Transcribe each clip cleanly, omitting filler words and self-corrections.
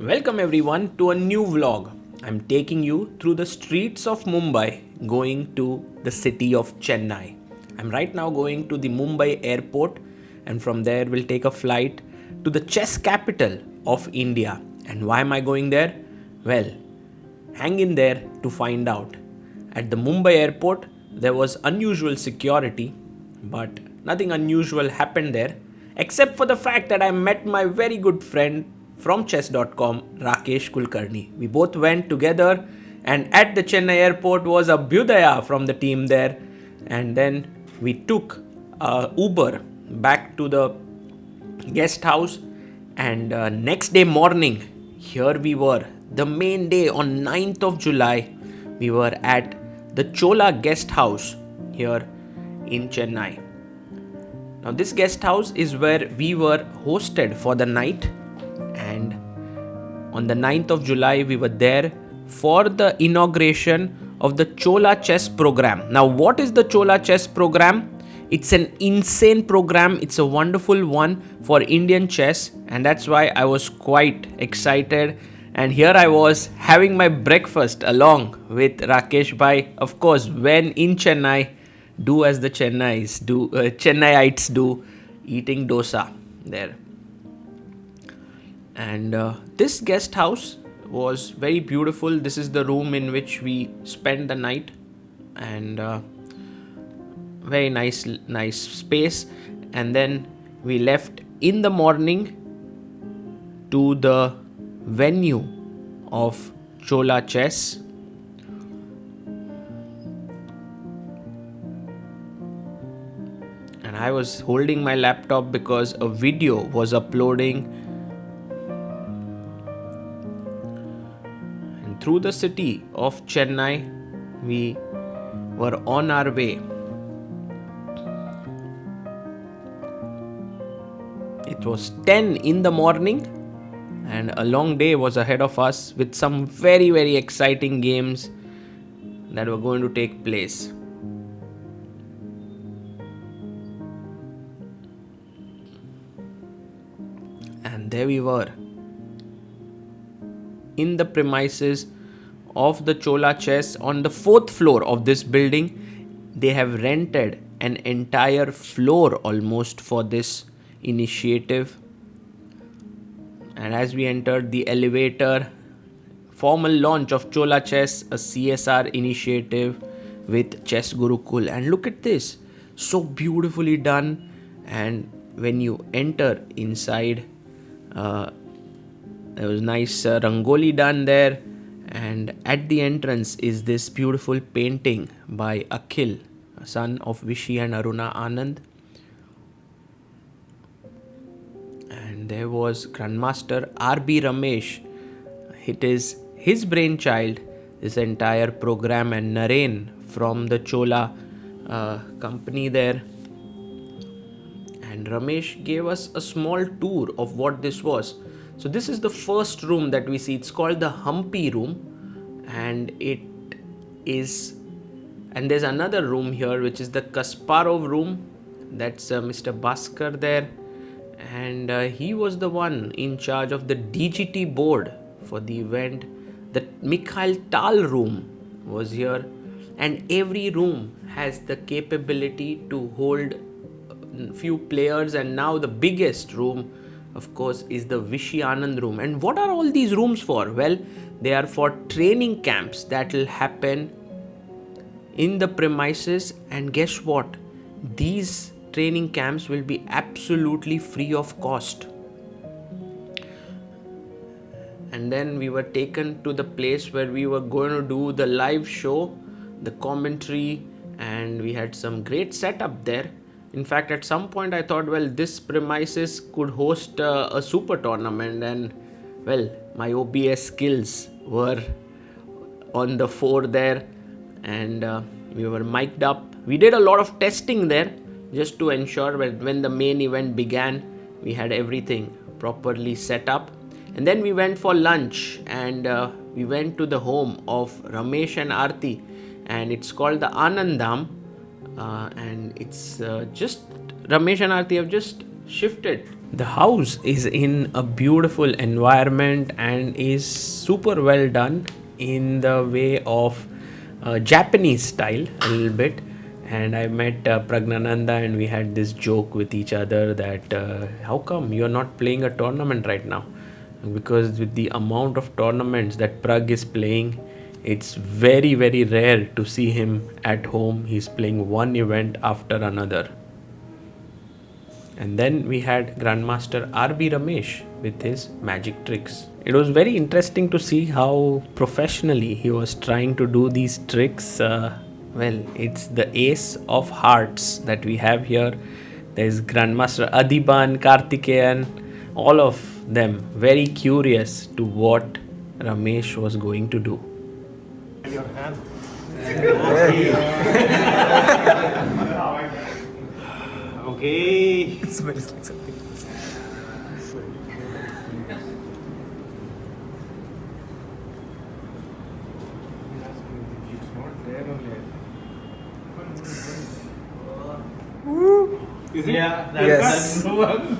Welcome everyone to a new vlog. I'm taking you through the streets of Mumbai going to the city of Chennai. I'm right now going to the Mumbai airport and from there we'll take a flight to the chess capital of India. And why am I going there? Well, hang in there to find out. At the Mumbai airport there was unusual security, but nothing unusual happened there except for the fact that I met my very good friend from chess.com, Rakesh Kulkarni. We both went together, and at the Chennai airport was Abhyudaya from the team there. And then we took Uber back to the guest house. And next day morning, here we were. The main day on 9th of July, we were at the Chola guest house here in Chennai. Now, this guest house is where we were hosted for the night. And on the 9th of July, we were there for the inauguration of the Chola Chess program. Now, what is the Chola Chess program? It's an insane program. It's a wonderful one for Indian chess, and that's why I was quite excited. And here I was having my breakfast along with Rakesh Bhai. Of course, when in Chennai, do as the Chennaiites do, eating dosa there. And this guest house was very beautiful. This is the room in which we spent the night, and very nice space. And then we left in the morning to the venue of Chola Chess. And I was holding my laptop because a video was uploading. Through the city of Chennai, we were on our way. It was 10 in the morning, and a long day was ahead of us with some very, very exciting games that were going to take place. And there we were, in the premises of the Chola Chess on the 4th floor of this building. They have rented an entire floor almost for this initiative. And as we entered the elevator, formal launch of Chola Chess, a CSR initiative with Chess Gurukul. And look at this, so beautifully done. And when you enter inside, there was nice rangoli done there, and at the entrance is this beautiful painting by Akhil, son of Vishy and Anand. And there was Grandmaster R.B. Ramesh. It is his brainchild, this entire program, and Naren from the Chola company there. And Ramesh gave us a small tour of what this was. So this is the first room that we see. It's called the Humpy room, and there's another room here which is the Kasparov room. That's Mr. Bhaskar there, and he was the one in charge of the DGT board for the event. The Mikhail Tal room was here, and every room has the capability to hold few players. And now the biggest room, of course, is the Vishy Anand room. And what are all these rooms for? Well, they are for training camps that will happen in the premises. And guess what? These training camps will be absolutely free of cost. And then we were taken to the place where we were going to do the live show, the commentary, and we had some great setup there. In fact, at some point I thought, well, this premises could host a super tournament, and well, my OBS skills were on the fore there, and we were mic'd up. We did a lot of testing there just to ensure that when the main event began, we had everything properly set up. And then we went for lunch, and we went to the home of Ramesh and Aarthie, and it's called the Anandam. And it's just Ramesh and Aarthie have just shifted The house is in a beautiful environment and is super well done in the way of Japanese style a little bit. And I met Praggnanandhaa and we had this joke with each other that how come you're not playing a tournament right now? Because with the amount of tournaments that Prag is playing, it's very, very rare to see him at home. He's playing one event after another. And then we had Grandmaster R.B. Ramesh with his magic tricks. It was very interesting to see how professionally he was trying to do these tricks. Well, it's the ace of hearts that we have here. There's Grandmaster Adiban, Karthikeyan, all of them very curious to what Ramesh was going to do. Your hand. Okay. It smells like something. It's not there only. Is it? Yeah, that's the one.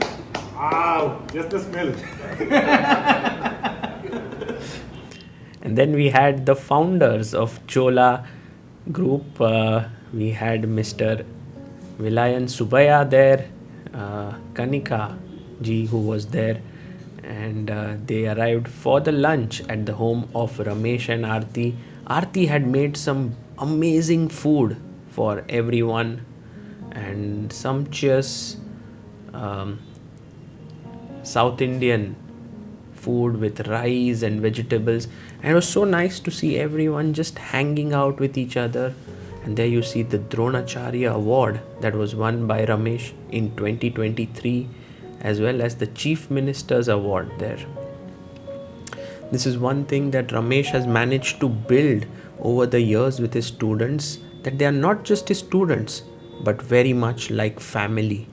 Wow, just the smell. And then we had the founders of Chola group. We had Mr. Vilayan Subaya there, Kanika ji who was there, and they arrived for the lunch at the home of Ramesh and Aarthie. Aarthie had made some amazing food for everyone and sumptuous South Indian food with rice and vegetables, and it was so nice to see everyone just hanging out with each other. And there you see the Dronacharya award that was won by Ramesh in 2023, as well as the Chief Minister's award there. This is one thing that Ramesh has managed to build over the years with his students, that they are not just his students but very much like family,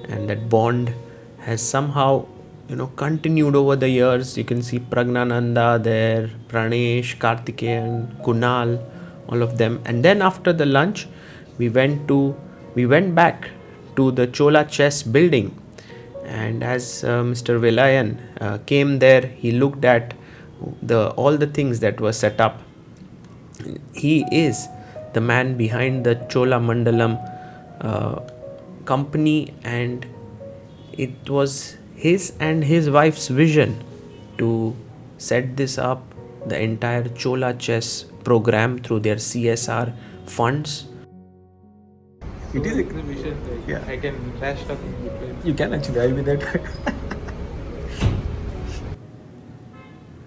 and that bond has somehow continued over the years. You can see Praggnanandhaa there, Pranesh, Karthikeyan, Kunal, all of them. And then after the lunch, we went back to the Chola Chess building, and as Mr. Vilayan came there, he looked at all the things that were set up. He is the man behind the Cholamandalam company, and it was his and his wife's vision to set this up, the entire Chola Chess program, through their CSR funds. It is exhibition. Yeah. I can flash up in between. You can actually, I'll be that.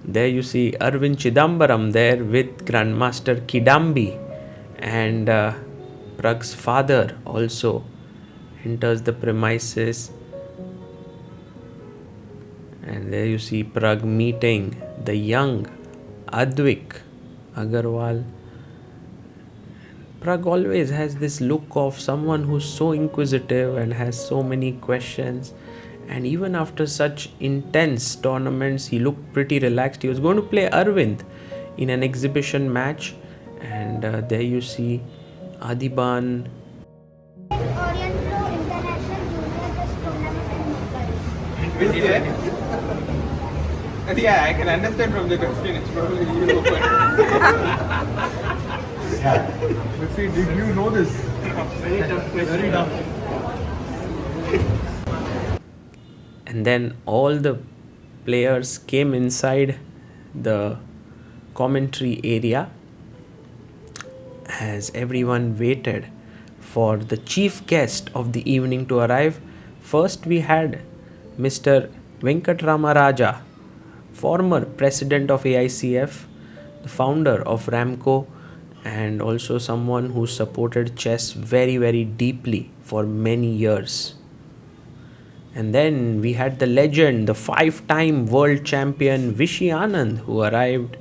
There you see Aravindh Chithambaram there with Grandmaster Kidambi, and Prag's father also enters the premises. And there you see Prag meeting the young Advik Agarwal. Prag always has this look of someone who's so inquisitive and has so many questions. And even after such intense tournaments, he looked pretty relaxed. He was going to play Aravindh in an exhibition match. And there you see Adiban. Orient Pro International Junior Chess Tournament in Mumbai. Yeah, I can understand from the question. It's probably you open. But see, did you know this? Very tough question. Very tough. And then all the players came inside the commentary area as everyone waited for the chief guest of the evening to arrive. First we had Mr. Venkatramaraja, former president of AICF, the founder of Ramco, and also someone who supported chess very, very deeply for many years. And then we had the legend, the 5-time world champion Vishy Anand, who arrived,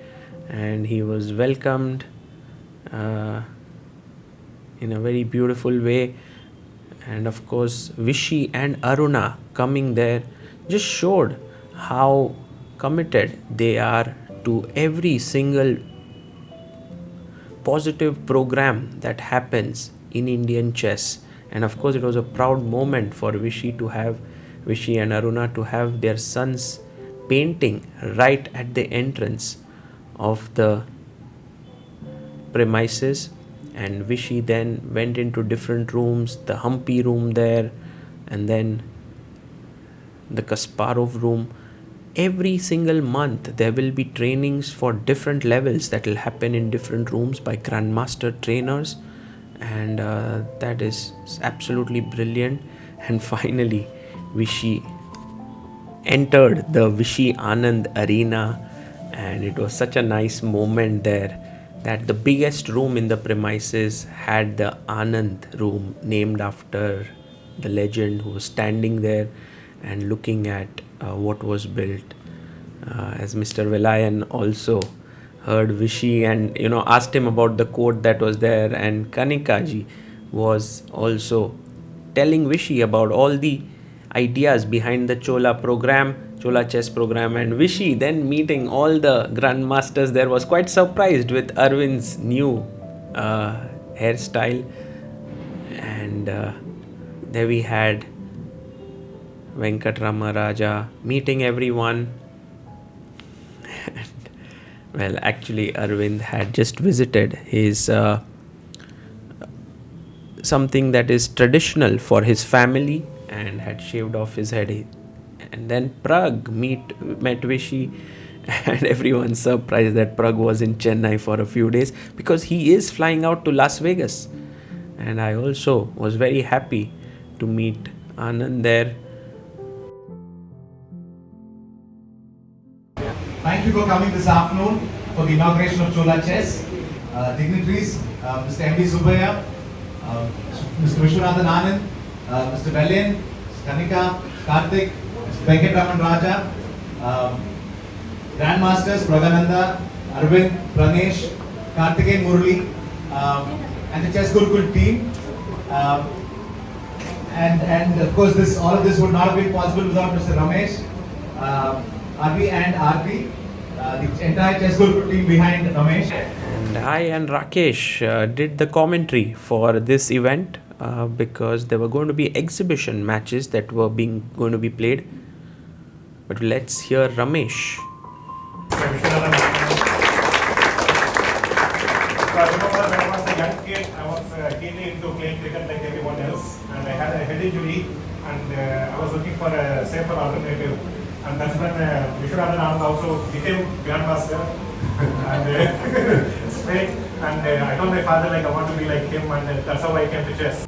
and he was welcomed in a very beautiful way. And of course, Vishy and Aruna coming there just showed how committed they are to every single positive program that happens in Indian chess. And of course, it was a proud moment for Vishy to have Vishy and Aruna to have their sons painting right at the entrance of the premises. And Vishy then went into different rooms, the Humpy room there, and then the Kasparov room. Every single month there will be trainings for different levels that will happen in different rooms by grandmaster trainers, and that is absolutely brilliant. And finally Vishy entered the Vishy Anand arena, and it was such a nice moment there that the biggest room in the premises had the Anand room, named after the legend who was standing there and looking at what was built. As Mr. Velayan also heard Vishy and asked him about the quote that was there, and Kanikaji was also telling Vishy about all the ideas behind the Chola Chess program, and Vishy then meeting all the grandmasters there was quite surprised with Arvind's new hairstyle. And there we had Venkatrama Raja meeting everyone. And, well, actually Arvind had just visited his something that is traditional for his family and had shaved off his head. And then Prag met Vishy, and everyone surprised that Prag was in Chennai for a few days because he is flying out to Las Vegas. And I also was very happy to meet Anand there. Thank you for coming this afternoon for the inauguration of Chola Chess. Dignitaries, Mr. M.D. Subaya, Mr. Vishy Anand, Mr. Velayan, Kanika, Karthik, Mr. Venkatraman Raja, Grandmasters, Praggnanandhaa, Aravindh, Pranesh, Karthikeyan Murali, and the Chess Gurukul team. And of course, all of this would not have been possible without Mr. Ramesh, R.B. and Aarthie, the entire Chess Gurukul team behind Ramesh. And I and Rakesh did the commentary for this event because there were going to be exhibition matches that were going to be played. But let's hear Ramesh. So I remember when I was a young kid, I was keenly into playing cricket like everyone else, and I had a head injury, and I was looking for a safer alternative. And that's when Vishy Anand also became grandmaster and straight. And I told my father I want to be like him, and that's how I came to chess.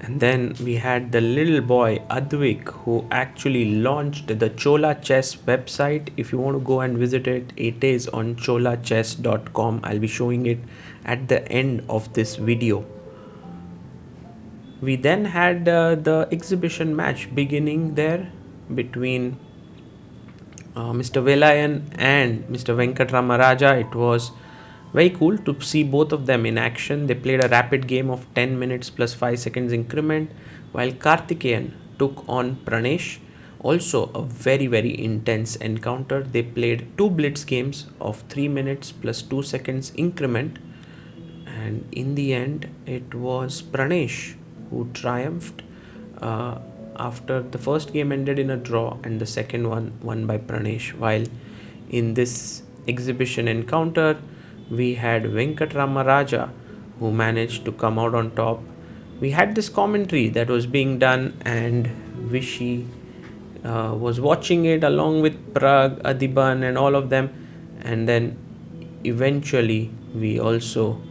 And then we had the little boy Advik, who actually launched the Chola Chess website. If you want to go and visit it, it is on cholachess.com. I'll be showing it at the end of this video. We then had the exhibition match beginning there between Mr. Velayan and Mr. Venkatrama Raja. It was very cool to see both of them in action. They played a rapid game of 10 minutes plus 5 seconds increment, while Karthikeyan took on Pranesh. Also a very, very intense encounter. They played 2 blitz games of 3 minutes plus 2 seconds increment, and in the end it was Pranesh who triumphed after the first game ended in a draw and the second one won by Pranesh. While in this exhibition encounter we had Venkatrama Raja, who managed to come out on top. We had this commentary that was being done, and Vishy was watching it along with Prag, Adiban and all of them. And then eventually we also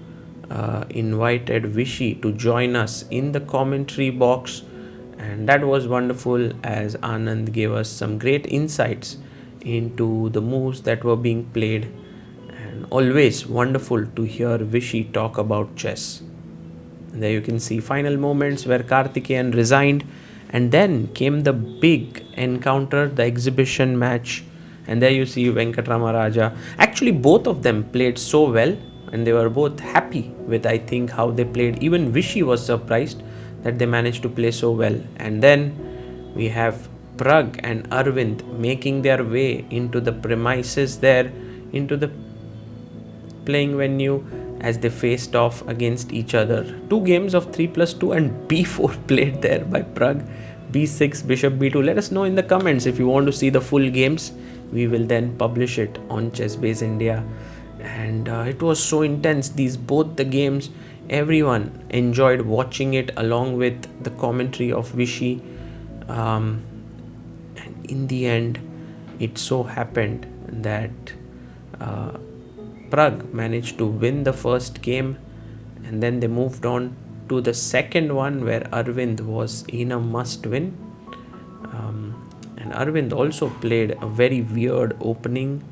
invited Vishy to join us in the commentary box, and that was wonderful as Anand gave us some great insights into the moves that were being played. Always wonderful to hear Vishy talk about chess. And there you can see final moments where Karthikeyan resigned, and then came the big encounter, the exhibition match. And there you see Venkatrama Raja. Actually, both of them played so well, and they were both happy with, I think, how they played. Even Vishy was surprised that they managed to play so well. And then we have Prag and Aravindh making their way into the premises there, into the playing venue, as they faced off against each other. 2 games of 3+2 and b4 played there by Prag. b6, bishop b2. Let us know in the comments if you want to see the full games. We will then publish it on ChessBase India. And it was so intense, both the games. Everyone enjoyed watching it along with the commentary of Vishy. And in the end, it so happened that Pragg managed to win the first game, and then they moved on to the second one where Aravindh was in a must win. And Aravindh also played a very weird opening,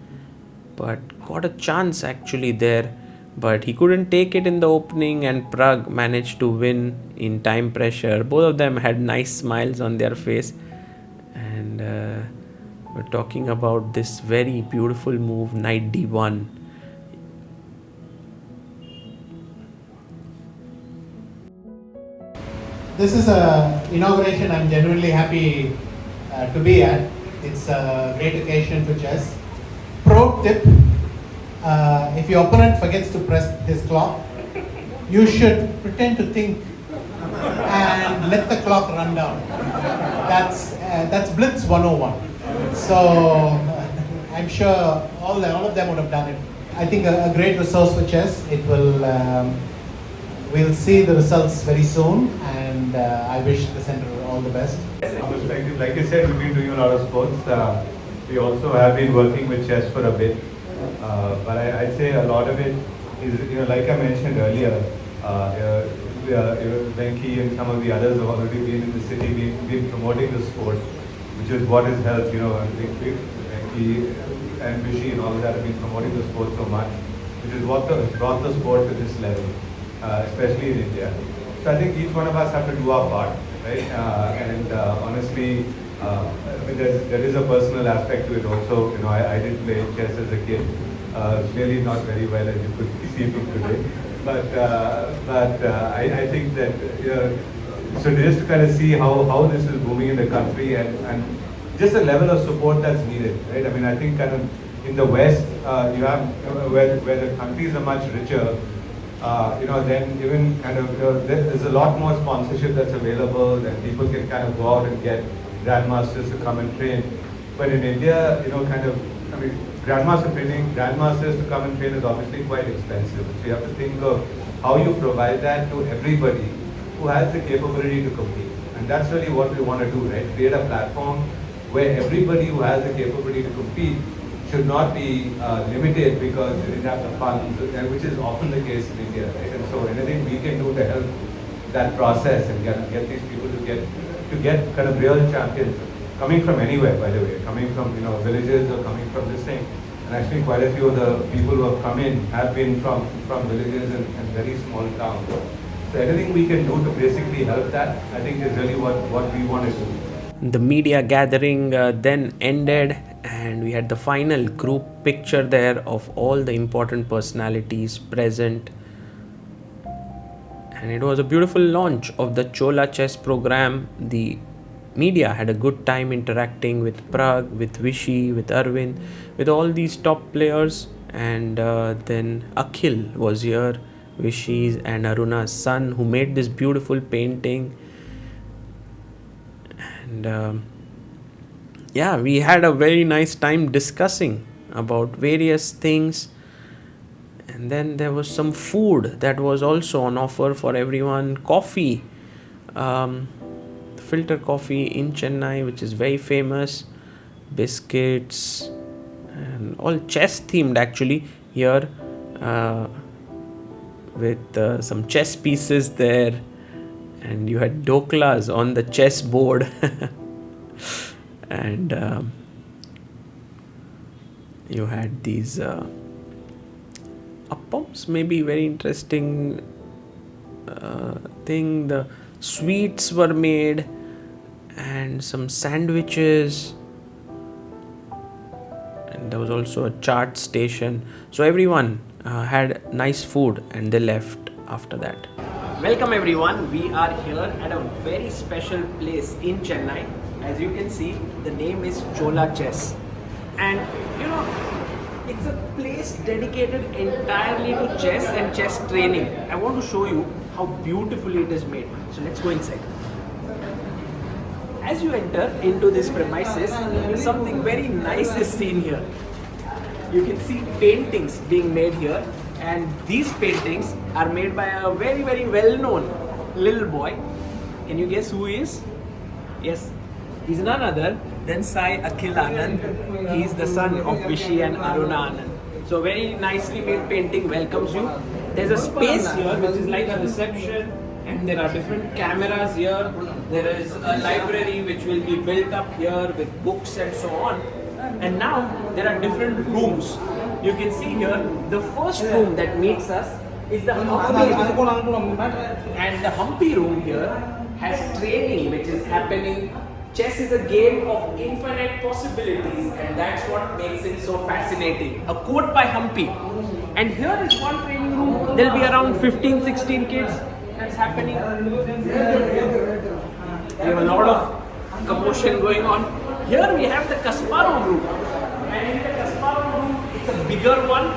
but got a chance actually there, but he couldn't take it in the opening, and Pragg managed to win in time pressure. Both of them had nice smiles on their face, and we're talking about this very beautiful move, knight d1. This is a inauguration I'm genuinely happy to be at. It's a great occasion for chess. Pro tip, if your opponent forgets to press his clock, you should pretend to think and let the clock run down. That's Blitz 101. So I'm sure all of them would have done it. I think a great resource for chess. It will. We'll see the results very soon, and I wish the center all the best. Perspective, like I said, we've been doing a lot of sports. We also have been working with chess for a bit, but I'd say a lot of it is, like I mentioned earlier, Venki and some of the others have already been in the city, been promoting the sport, which is what has helped. Venki and Vishy and all of that have been promoting the sport so much, which is what has brought the sport to this level. Especially in India. So I think each one of us have to do our part, right? Honestly, there is a personal aspect to it also. I did play chess as a kid. Clearly not very well, as you could see from today. But I think that so just to kind of see how this is booming in the country and just the level of support that's needed, right? I mean, I think kind of in the West, you have where the countries are much richer. Then even kind of there's a lot more sponsorship that's available, and people can kind of go out and get grandmasters to come and train. But in India, grandmasters to come and train is obviously quite expensive. So you have to think of how you provide that to everybody who has the capability to compete. And that's really what we want to do, right? Create a platform where everybody who has the capability to compete should not be limited because they didn't have the funds, which is often the case in India, right? And so anything we can do to help that process and get these people to get kind of real champions, coming from anywhere, by the way, coming from villages or coming from this thing. And actually quite a few of the people who have come in have been from villages and very small towns. So anything we can do to basically help that, I think is really what we want to do. The media gathering then ended, and we had the final group picture there of all the important personalities present. And it was a beautiful launch of the Chola Chess program. The media had a good time interacting with Pragg, with Vishy, with Aravindh, with all these top players. And then Akhil was here, Vishy's and Aruna's son, who made this beautiful painting. And we had a very nice time discussing about various things. And then there was some food that was also on offer for everyone. Coffee, filter coffee in Chennai, which is very famous. Biscuits, and all chess themed actually here, with some chess pieces there. And you had doklas on the chess board. And you had these appams, maybe very interesting thing. The sweets were made, and some sandwiches, and there was also a chart station. So everyone had nice food, and they left after that. Welcome everyone, we are here at a very special place in Chennai. As you can see, the name is Chola Chess. And it's a place dedicated entirely to chess and chess training. I want to show you how beautifully it is made. So let's go inside. as you enter into this premises, something very nice is seen here. You can see paintings being made here, and these paintings are made by a very, very well-known little boy. Can you guess who he is? Yes, he's none other than Sai Akhil Anand. He is the son of Vishy and Aruna Anand. So very nicely made painting welcomes you. There's a space here which is like a reception, and there are different cameras here. There is a library which will be built up here with books and so on. And now there are different rooms. You can see here the first room that meets us is the Humpy room. And the Humpy room here has training which is happening. Chess is a game of infinite possibilities, and that's what makes it so fascinating. A quote by Humpy. And here is one training room. There'll be around 15-16 kids. That's happening. We have a lot of commotion going on. Here we have the Kasparov room. And in the Kasparov room, it's a bigger one.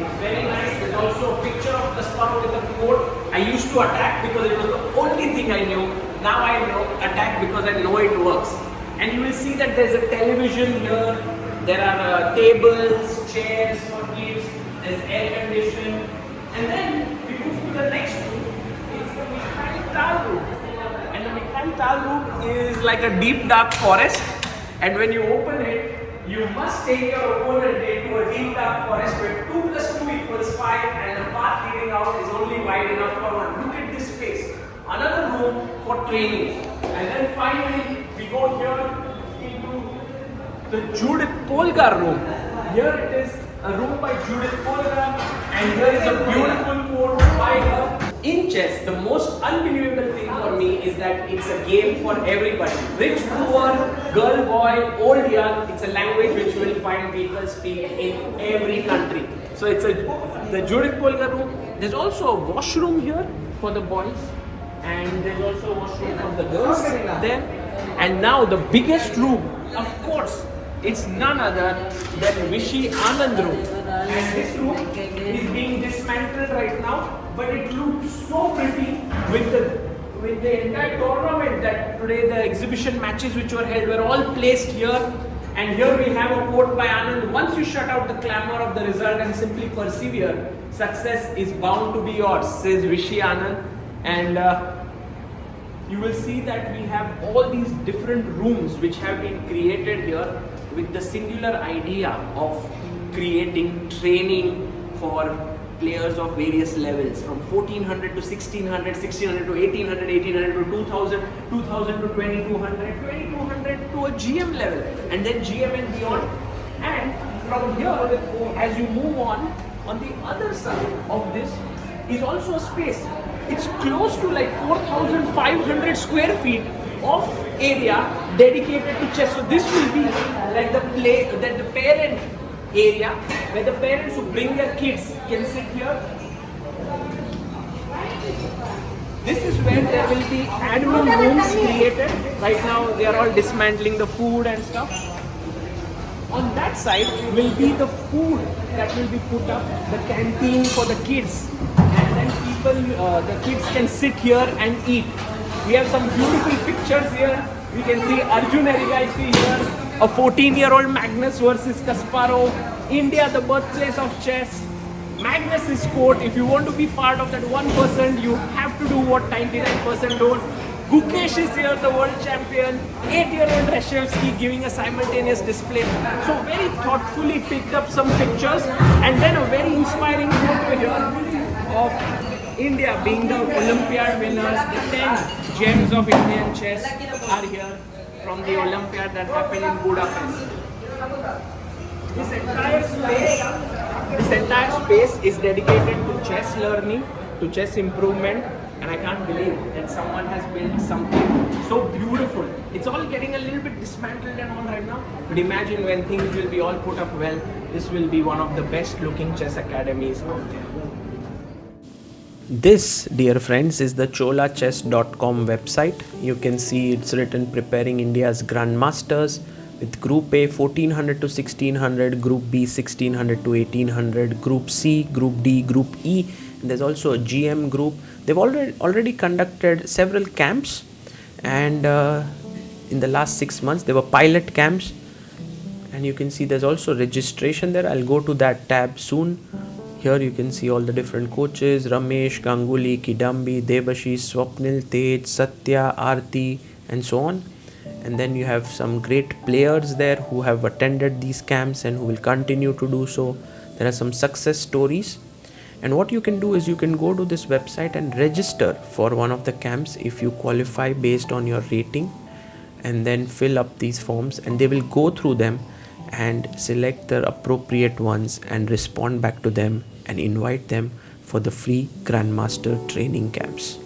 It's very nice. There's also a picture of Kasparov with a quote. I used to attack because it was the only thing I knew. Now I know attack because I know it works. And you will see that there's a television here. There are tables, chairs for kids. There's air conditioning. And then we move to the next room. It's the Mikhail Tal room. And the Mikhail Tal room is like a deep dark forest. And when you open it, you must take your opponent into a deep dark forest where 2 plus 2 equals 5, and the path leading out is only wide enough for one. Look at this space. Another room for training. And then finally, we go here into the Judith Polgar room. Here it is a room by Judith Polgar, and here is a beautiful quote by her. In chess, the most unbelievable thing for me is that it's a game for everybody. Rich, poor, girl, boy, old, young. It's a language which you will find people speak in every country. So it's the Judith Polgar room. There's also a washroom here for the boys, and there's also a washroom for the girls there. And now the biggest room, of course, it's none other than Vishy Anand room. And this room is being dismantled right now, but it looks so pretty with the entire tournament that today the exhibition matches which were held were all placed here. And here we have a quote by Anand: once you shut out the clamor of the result and simply persevere, success is bound to be yours, says Vishy Anand. And you will see that we have all these different rooms which have been created here with the singular idea of creating training for players of various levels, from 1400 to 1600, 1600 to 1800, 1800 to 2000, 2000 to 2200, 2200 to a GM level, and then GM and beyond. And from here, as you move on the other side of this is also a space. It's close to like 4,500 square feet of area dedicated to chess. So this will be like the parent area where the parents who bring their kids can sit here. This is where there will be admin rooms created. Right now they are all dismantling the food and stuff. On that side will be the food that will be put up, the canteen for the kids. And then the kids can sit here and eat. We have some beautiful pictures here. We can see Arjun Erigaisi here, a 14-year-old Magnus versus Kasparov. India, the birthplace of chess. Magnus is quote, if you want to be part of that 1%, you have to do what 99% don't. Gukesh is here, the world champion. 8-year-old Reshevsky giving a simultaneous display. So very thoughtfully picked up some pictures, and then a very inspiring photo here of India being the Olympiad winners. The 10 gems of Indian chess are here from the Olympiad that happened in Budapest. This entire space is dedicated to chess learning, to chess improvement, and I can't believe that someone has built something so beautiful. It's all getting a little bit dismantled and all right now, but imagine when things will be all put up well, this will be one of the best looking chess academies out there. This, dear friends, is the cholachess.com website. You can see it's written preparing India's Grandmasters with Group A 1400 to 1600, Group B 1600 to 1800, Group C, Group D, Group E, and there's also a GM group. They've already conducted several camps, and in the last 6 months. There were pilot camps, and you can see there's also registration there. I'll go to that tab soon. Here you can see all the different coaches: Ramesh, Ganguly, Kidambi, Devashish, Swapnil, Tej, Satya, Aarthie, and so on. And then you have some great players there who have attended these camps and who will continue to do so. There are some success stories. And what you can do is you can go to this website and register for one of the camps if you qualify based on your rating, and then fill up these forms, and they will go through them and select the appropriate ones and respond back to them and invite them for the free Grandmaster training camps.